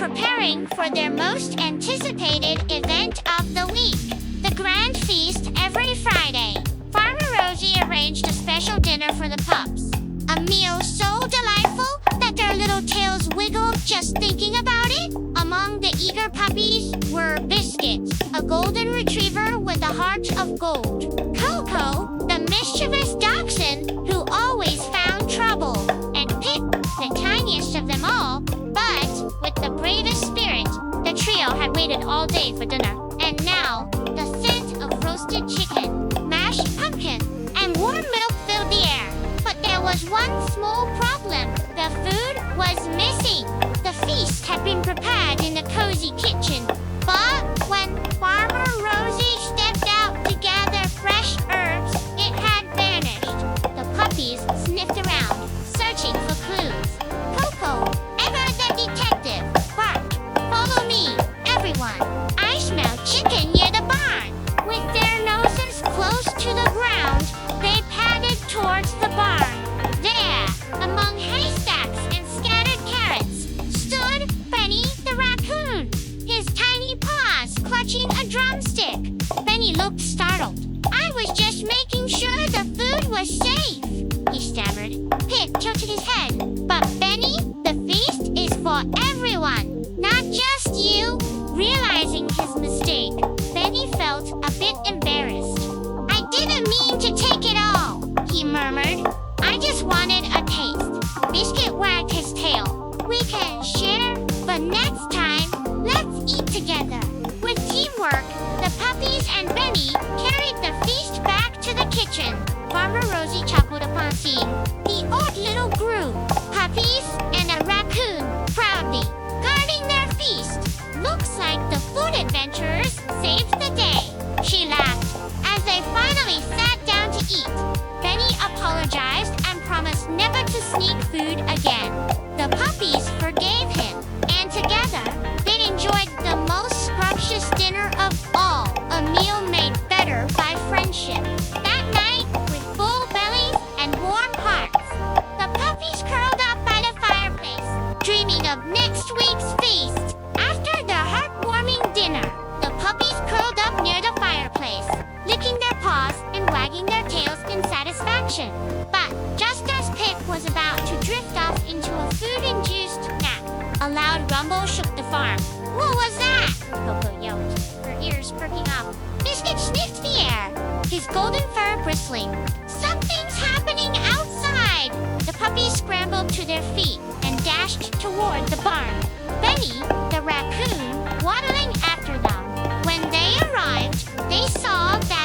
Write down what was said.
preparing for their most anticipated event of the week, the grand feast every Friday. Farmer Rosie arranged a special dinner for the pups. A meal so delightful that their little tails wiggled just thinking about it. Among the eager puppies were Biscuit, a golden retriever with a heart of gold, Coco, the mischievous dachshund who always found trouble, and Pip, the tiniest of them all. But with the bravest spirit, the trio had waited all day for dinner. And now, the scent of roasted chicken, mashed pumpkin, and warm milk filled the air. But there was one small problem. The food was missing. The feast had been prepared in the cozy kitchen. But when Farmer Rosie stepped out to gather fresh herbs, it had vanished. The puppies sniffed around, searching for clues. Coco, ever the detective, barked, "Follow me, everyone. I smell chicken near the barn." With their noses close to the ground, they padded towards the barn. There, among haystacks and scattered carrots, stood Benny the raccoon, his tiny paws clutching a drumstick. Benny looked startled. "I was just making sure the food was safe," he stammered. Pip tilted his head. "But Benny, the feast is for everyone, not just you." Realizing his mistake, Benny felt a bit embarrassed. "I didn't mean to take it all," he murmured. "I just wanted a taste." Biscuit wagged his tail. "We can share, but next time, let's eat together." With teamwork, the puppies and Benny carried the feast back to the kitchen. Farmer Rosie chuckled upon seeing the odd little group, puppies and a raccoon, proudly guarding their feast. "Looks like the food adventurers saved the day," she laughed as they finally sat down to eat. Benny apologized and promised never to sneak food again. The puppies forgave him, and together, they enjoyed the most scrumptious dinner of all, a meal made better by friendship. That night, with full bellies and warm hearts, the puppies curled up by the fireplace, dreaming of next week's feast. After the heartwarming dinner, the puppies curled up near the fireplace, licking their paws and wagging their tails in satisfaction. But just as Pip was about to drift off into a food-induced nap, a loud rumble shook the farm. "What was that?" Coco yelped, her ears perking up. Biscuit sniffed the air, his golden fur bristling. "Something's happening outside!" The puppies scrambled to their feet and dashed toward the barn, Benny, the raccoon, waddling after them. When they arrived, they saw that